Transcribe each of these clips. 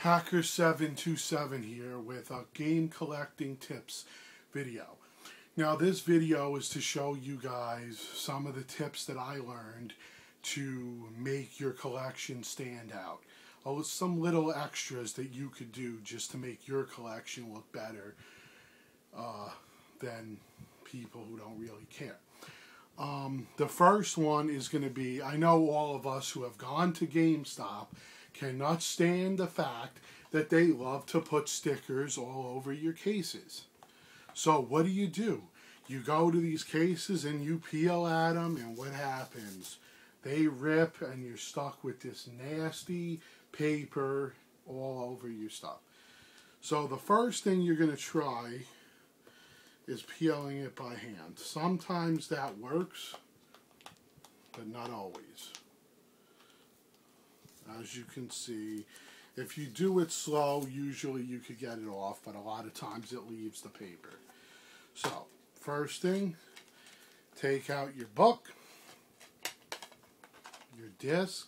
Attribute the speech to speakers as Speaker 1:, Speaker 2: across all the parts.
Speaker 1: Hacker727 here with a game collecting tips video. Now this video is to show you guys some of the tips that I learned to make your collection stand out. Oh, some little extras that you could do just to make your collection look better than people who don't really care. The first one is going to be, I know all of us who have gone to GameStop cannot stand the fact that they love to put stickers all over your cases. So what do? You go to these cases and you peel at them, and what happens? They rip and you're stuck with this nasty paper all over your stuff. So the first thing you're going to try is peeling it by hand. Sometimes that works, but not always. As you can see, if you do it slow, usually you could get it off, but a lot of times it leaves the paper. So, first thing, take out your book, your disc,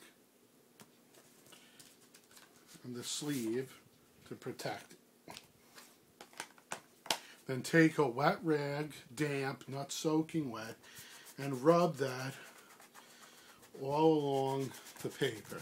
Speaker 1: and the sleeve to protect it. Then take a wet rag, damp, not soaking wet, and rub that all along the paper.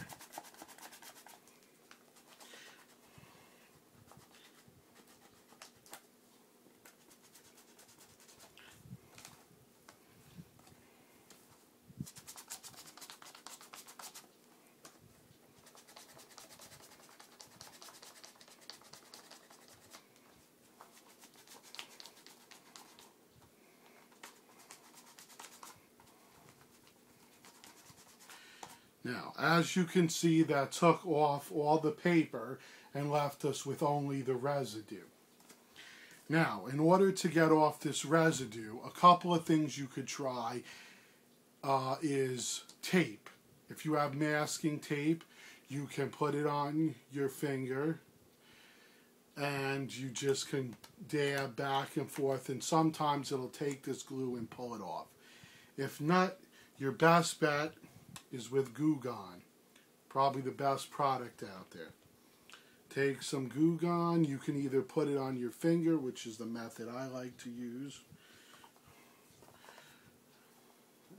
Speaker 1: Now, as you can see, that took off all the paper and left us with only the residue. Now, in order to get off this residue, a couple of things you could try is tape. If you have masking tape, you can put it on your finger and you just can dab back and forth, and sometimes it'll take this glue and pull it off. If not, your best bet is with Goo Gone. Probably the best product out there. Take some Goo Gone. You can either put it on your finger, which is the method I like to use,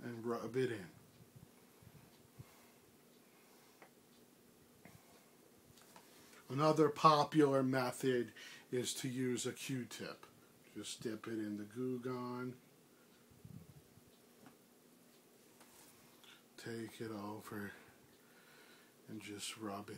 Speaker 1: and rub it in. Another popular method is to use a Q-tip. Just dip it in the Goo Gone. Take it over and just rub it in.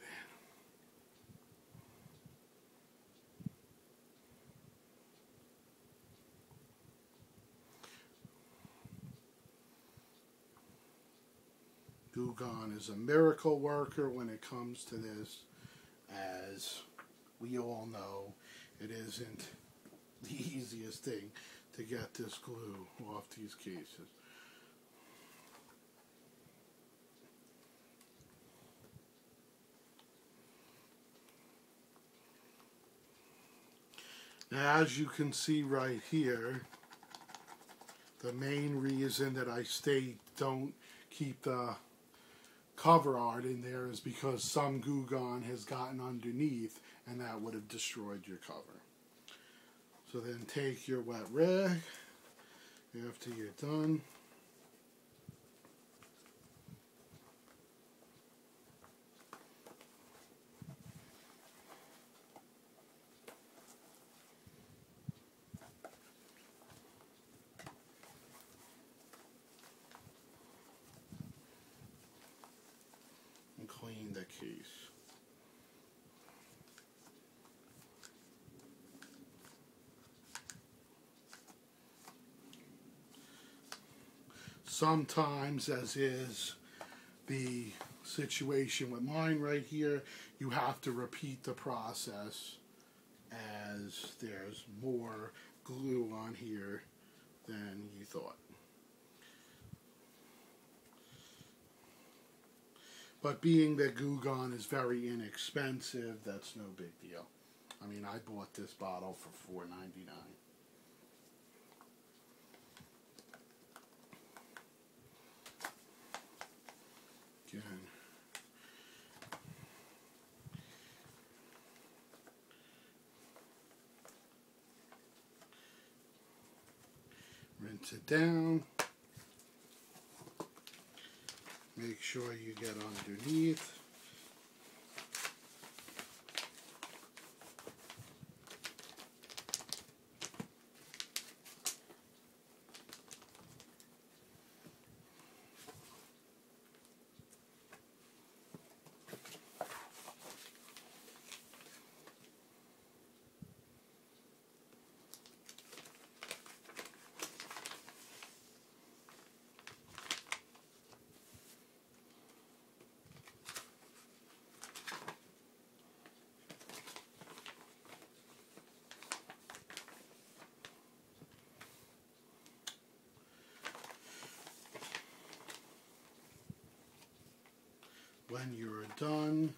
Speaker 1: Goo Gone is a miracle worker when it comes to this. As we all know, it isn't the easiest thing to get this glue off these cases. Now, as you can see right here, the main reason that I don't keep the cover art in there is because some Goo Gone has gotten underneath and that would have destroyed your cover. So then take your wet rag after you're done. Clean the case. Sometimes, as is the situation with mine right here, you have to repeat the process as there's more glue on here than you thought. But being that Goo Gone is very inexpensive, that's no big deal. I mean, I bought this bottle for $4.99. Again, Rinse it down. Make sure you get underneath. When you're done,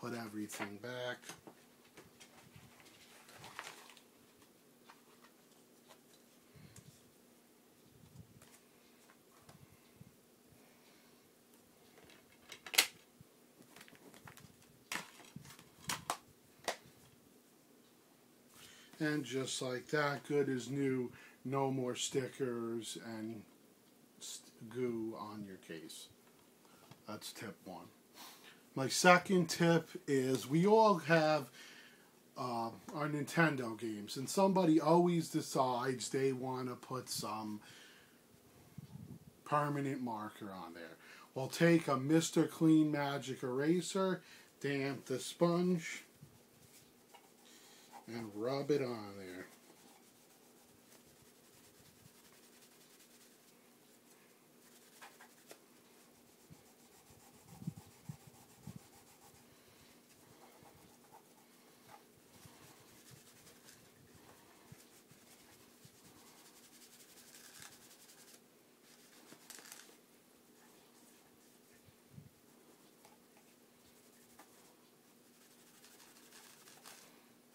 Speaker 1: put everything back. And just like that, good as new, no more stickers and goo on your case. That's tip one. My second tip is we all have our Nintendo games, and somebody always decides they want to put some permanent marker on there. We'll take a Mr. Clean Magic Eraser, damp the sponge, and rub it on there.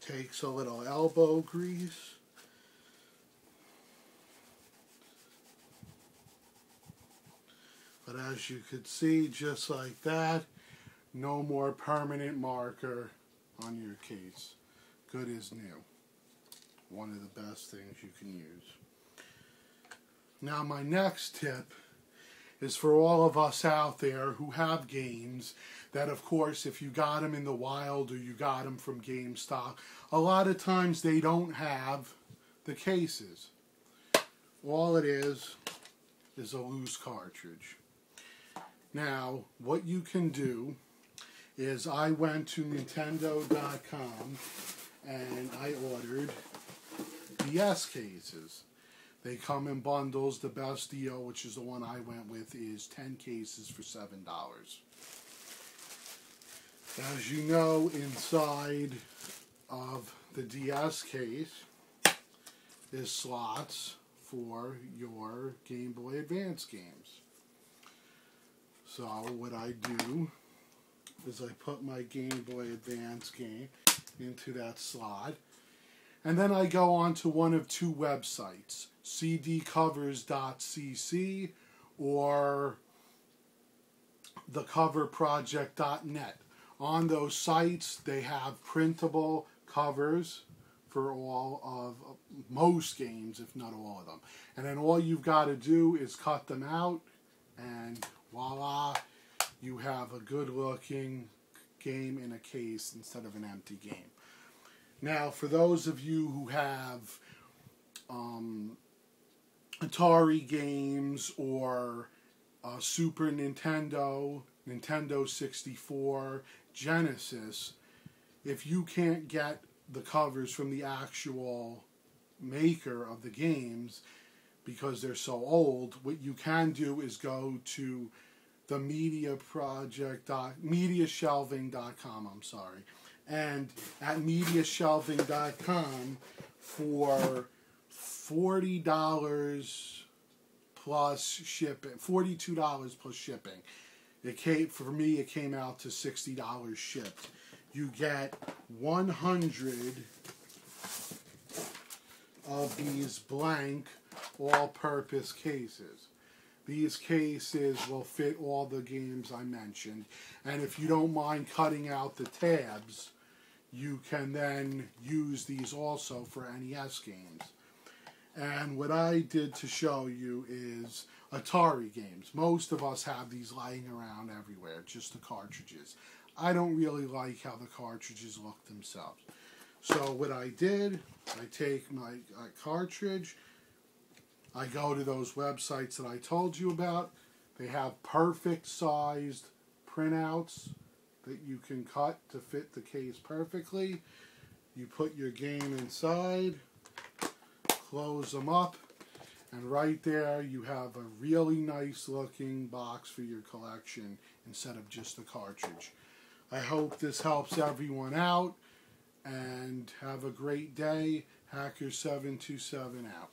Speaker 1: Takes a little elbow grease. But as you could see, just like that, no more permanent marker on your case. Good as new. One of the best things you can use. Now my next tip is for all of us out there who have games that, of course, if you got them in the wild or you got them from GameStop, a lot of times they don't have the cases. All it is a loose cartridge. Now, what you can do is I went to Nintendo.com and I ordered DS cases. They come in bundles. The best deal, which is the one I went with, is 10 cases for $7. As you know, inside of the DS case is slots for your Game Boy Advance games. So what I do is I put my Game Boy Advance game into that slot, and then I go on to one of two websites, cdcovers.cc or thecoverproject.net. On those sites, they have printable covers for all of most games, if not all of them. And then all you've got to do is cut them out, and voila, you have a good-looking game in a case instead of an empty game. Now, for those of you who have Atari games or Super Nintendo, Nintendo 64, Genesis, if you can't get the covers from the actual maker of the games because they're so old, what you can do is go to the mediashelving.com, I'm sorry. And at mediashelving.com for $40 plus shipping, $42 plus shipping. For me, it came out to $60 shipped. You get 100 of these blank all-purpose cases. These cases will fit all the games I mentioned. And if you don't mind cutting out the tabs, you can then use these also for NES games. And what I did to show you is Atari games. Most of us have these lying around everywhere, just the cartridges. I don't really like how the cartridges look themselves. So what I did, I take my cartridge, I go to those websites that I told you about. They have perfect sized printouts that you can cut to fit the case perfectly. You put your game inside, close them up, and right there you have a really nice looking box for your collection instead of just a cartridge. I hope this helps everyone out, and have a great day. Hacker727 out.